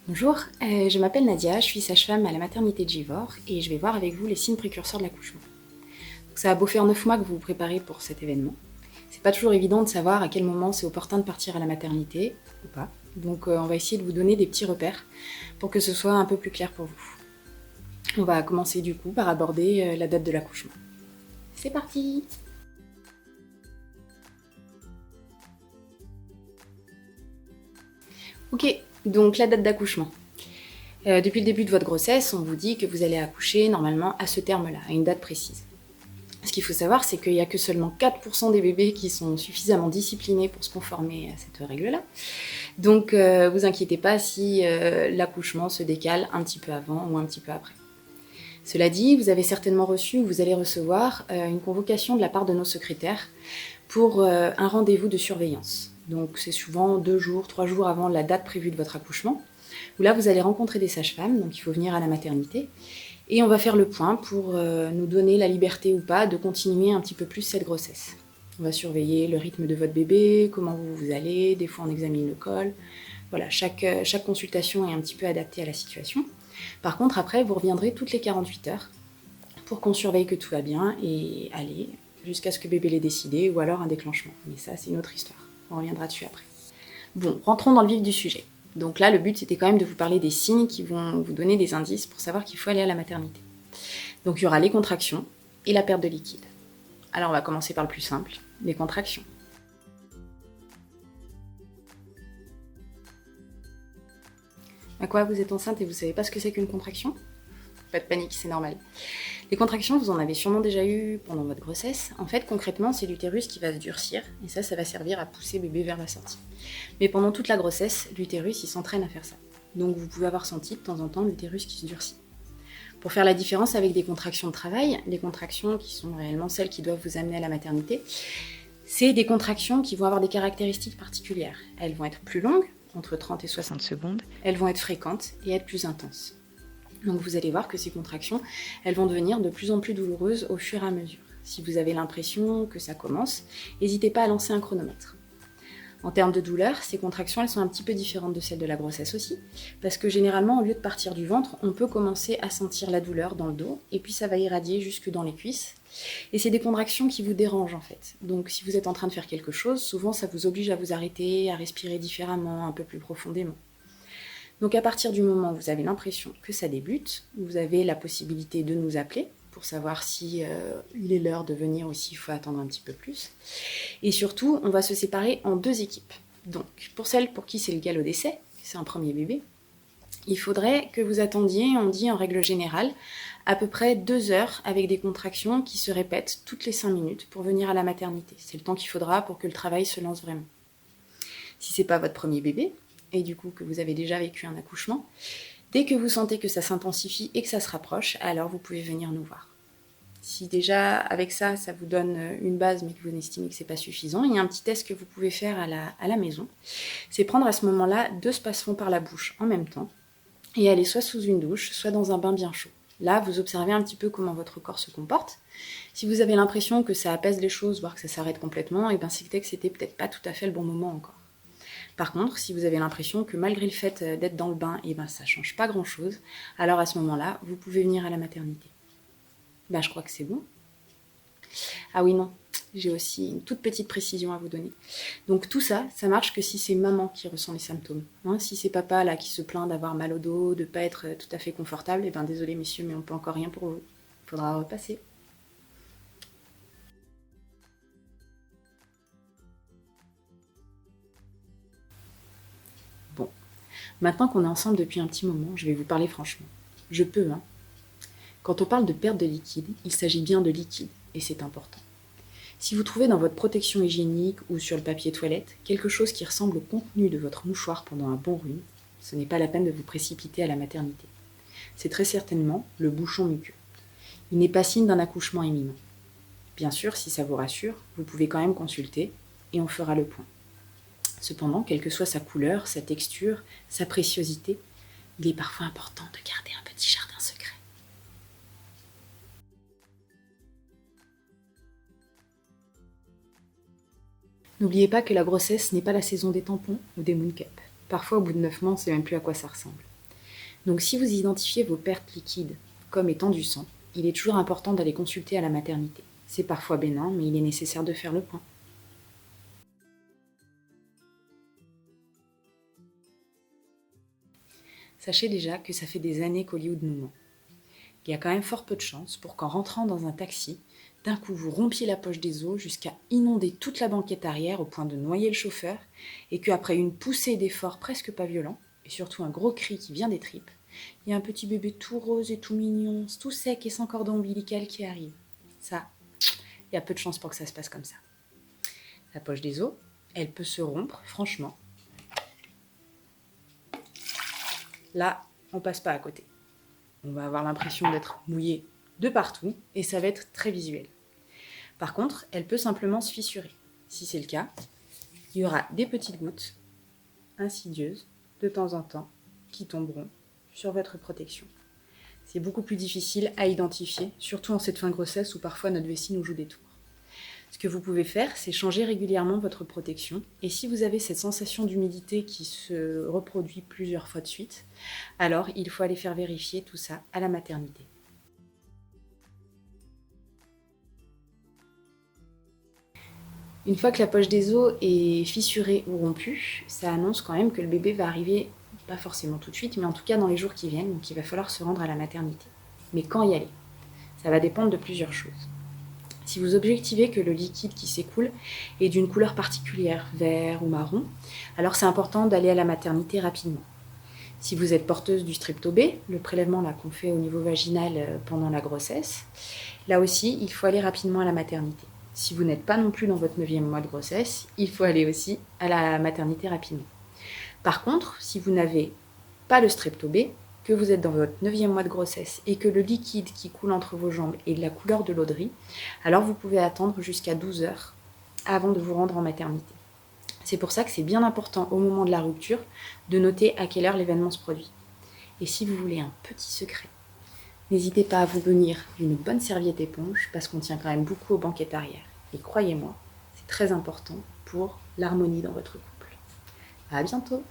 Bonjour, je m'appelle Nadia, je suis sage-femme à la maternité de Givors et je vais voir avec vous les signes précurseurs de l'accouchement. Donc ça a beau faire 9 mois que vous vous préparez pour cet événement. C'est pas toujours évident de savoir à quel moment c'est opportun de partir à la maternité ou pas. Donc on va essayer de vous donner des petits repères pour que ce soit un peu plus clair pour vous. On va commencer du coup par aborder la date de l'accouchement. C'est parti! Ok, donc la date d'accouchement. Depuis le début de votre grossesse, on vous dit que vous allez accoucher normalement à ce terme-là, à une date précise. Ce qu'il faut savoir, c'est qu'il n'y a que seulement 4% des bébés qui sont suffisamment disciplinés pour se conformer à cette règle-là. Donc, vous inquiétez pas si l'accouchement se décale un petit peu avant ou un petit peu après. Cela dit, vous avez certainement reçu ou vous allez recevoir une convocation de la part de nos secrétaires pour un rendez-vous de surveillance. Donc, c'est souvent 2 jours, 3 jours avant la date prévue de votre accouchement, où là, vous allez rencontrer des sages-femmes, donc il faut venir à la maternité. Et on va faire le point pour nous donner la liberté ou pas de continuer un petit peu plus cette grossesse. On va surveiller le rythme de votre bébé, comment vous allez, des fois on examine le col. Voilà, chaque consultation est un petit peu adaptée à la situation. Par contre, après, vous reviendrez toutes les 48 heures pour qu'on surveille que tout va bien et aller jusqu'à ce que bébé l'ait décidé ou alors un déclenchement. Mais ça, c'est une autre histoire. On reviendra dessus après. Bon, rentrons dans le vif du sujet. Donc là, le but, c'était quand même de vous parler des signes qui vont vous donner des indices pour savoir qu'il faut aller à la maternité. Donc il y aura les contractions et la perte de liquide. Alors on va commencer par le plus simple, les contractions. À quoi vous êtes enceinte et vous savez pas ce que c'est qu'une contraction ? Pas de panique, c'est normal. Les contractions, vous en avez sûrement déjà eu pendant votre grossesse. En fait, concrètement, c'est l'utérus qui va se durcir, et ça va servir à pousser bébé vers la sortie. Mais pendant toute la grossesse, l'utérus, il s'entraîne à faire ça. Donc vous pouvez avoir senti de temps en temps l'utérus qui se durcit. Pour faire la différence avec des contractions de travail, les contractions qui sont réellement celles qui doivent vous amener à la maternité, c'est des contractions qui vont avoir des caractéristiques particulières. Elles vont être plus longues, entre 30 et 60 secondes, elles vont être fréquentes et être plus intenses. Donc vous allez voir que ces contractions, elles vont devenir de plus en plus douloureuses au fur et à mesure. Si vous avez l'impression que ça commence, n'hésitez pas à lancer un chronomètre. En termes de douleur, ces contractions, elles sont un petit peu différentes de celles de la grossesse aussi, parce que généralement, au lieu de partir du ventre, on peut commencer à sentir la douleur dans le dos, et puis ça va irradier jusque dans les cuisses. Et c'est des contractions qui vous dérangent en fait. Donc si vous êtes en train de faire quelque chose, souvent ça vous oblige à vous arrêter, à respirer différemment, un peu plus profondément. Donc à partir du moment où vous avez l'impression que ça débute, vous avez la possibilité de nous appeler pour savoir si il est l'heure de venir ou s'il faut attendre un petit peu plus. Et surtout, on va se séparer en 2 équipes. Donc pour celles pour qui c'est le galop d'essai, c'est un premier bébé, il faudrait que vous attendiez, on dit en règle générale, à peu près 2 heures avec des contractions qui se répètent toutes les 5 minutes pour venir à la maternité. C'est le temps qu'il faudra pour que le travail se lance vraiment. Si c'est pas votre premier bébé, et du coup que vous avez déjà vécu un accouchement, dès que vous sentez que ça s'intensifie et que ça se rapproche, alors vous pouvez venir nous voir. Si déjà avec ça, ça vous donne une base mais que vous estimez que c'est pas suffisant, il y a un petit test que vous pouvez faire à la maison. C'est prendre à ce moment-là 2 spasmos par la bouche en même temps et aller soit sous une douche, soit dans un bain bien chaud. Là, vous observez un petit peu comment votre corps se comporte. Si vous avez l'impression que ça apaise les choses, voire que ça s'arrête complètement, et ben c'était que c'était peut-être pas tout à fait le bon moment encore. Par contre, si vous avez l'impression que malgré le fait d'être dans le bain, et ben ça change pas grand-chose, alors à ce moment-là, vous pouvez venir à la maternité. Ben je crois que c'est bon. Ah oui, non, j'ai aussi une toute petite précision à vous donner. Donc tout ça, ça marche que si c'est maman qui ressent les symptômes. Si c'est papa là qui se plaint d'avoir mal au dos, de pas être tout à fait confortable, et ben désolé messieurs, mais on peut encore rien pour vous. Faudra repasser. Bon, maintenant qu'on est ensemble depuis un petit moment, je vais vous parler franchement. Je peux, hein. Quand on parle de perte de liquide, il s'agit bien de liquide, et c'est important. Si vous trouvez dans votre protection hygiénique ou sur le papier toilette quelque chose qui ressemble au contenu de votre mouchoir pendant un bon rhume, ce n'est pas la peine de vous précipiter à la maternité. C'est très certainement le bouchon muqueux. Il n'est pas signe d'un accouchement imminent. Bien sûr, si ça vous rassure, vous pouvez quand même consulter et on fera le point. Cependant, quelle que soit sa couleur, sa texture, sa préciosité, il est parfois important de garder un petit jardin secret. N'oubliez pas que la grossesse n'est pas la saison des tampons ou des moon cups. Parfois, au bout de 9 mois, on ne sait même plus à quoi ça ressemble. Donc si vous identifiez vos pertes liquides comme étant du sang, il est toujours important d'aller consulter à la maternité. C'est parfois bénin, mais il est nécessaire de faire le point. Sachez déjà que ça fait des années qu'Hollywood nous ment. Il y a quand même fort peu de chances pour qu'en rentrant dans un taxi, d'un coup vous rompiez la poche des os jusqu'à inonder toute la banquette arrière au point de noyer le chauffeur, et qu'après une poussée d'effort presque pas violent, et surtout un gros cri qui vient des tripes, il y a un petit bébé tout rose et tout mignon, tout sec et sans cordon ombilical qui arrive. Ça, il y a peu de chances pour que ça se passe comme ça. La poche des os, elle peut se rompre, franchement. Là, on passe pas à côté. On va avoir l'impression d'être mouillé de partout et ça va être très visuel. Par contre, elle peut simplement se fissurer. Si c'est le cas, il y aura des petites gouttes insidieuses de temps en temps qui tomberont sur votre protection. C'est beaucoup plus difficile à identifier, surtout en cette fin de grossesse où parfois notre vessie nous joue des tours. Ce que vous pouvez faire, c'est changer régulièrement votre protection. Et si vous avez cette sensation d'humidité qui se reproduit plusieurs fois de suite, alors il faut aller faire vérifier tout ça à la maternité. Une fois que la poche des os est fissurée ou rompue, ça annonce quand même que le bébé va arriver, pas forcément tout de suite, mais en tout cas dans les jours qui viennent, donc il va falloir se rendre à la maternité. Mais quand y aller? Ça va dépendre de plusieurs choses. Si vous objectivez que le liquide qui s'écoule est d'une couleur particulière, vert ou marron, alors c'est important d'aller à la maternité rapidement. Si vous êtes porteuse du strepto-B, le prélèvement là, qu'on fait au niveau vaginal pendant la grossesse, là aussi, il faut aller rapidement à la maternité. Si vous n'êtes pas non plus dans votre 9e mois de grossesse, il faut aller aussi à la maternité rapidement. Par contre, si vous n'avez pas le strepto-B, que vous êtes dans votre 9e mois de grossesse et que le liquide qui coule entre vos jambes est de la couleur de l'eau de riz, alors vous pouvez attendre jusqu'à 12 heures avant de vous rendre en maternité. C'est pour ça que c'est bien important au moment de la rupture de noter à quelle heure l'événement se produit. Et si vous voulez un petit secret, n'hésitez pas à vous munir d'une bonne serviette éponge parce qu'on tient quand même beaucoup aux banquettes arrière. Et croyez-moi, c'est très important pour l'harmonie dans votre couple. À bientôt!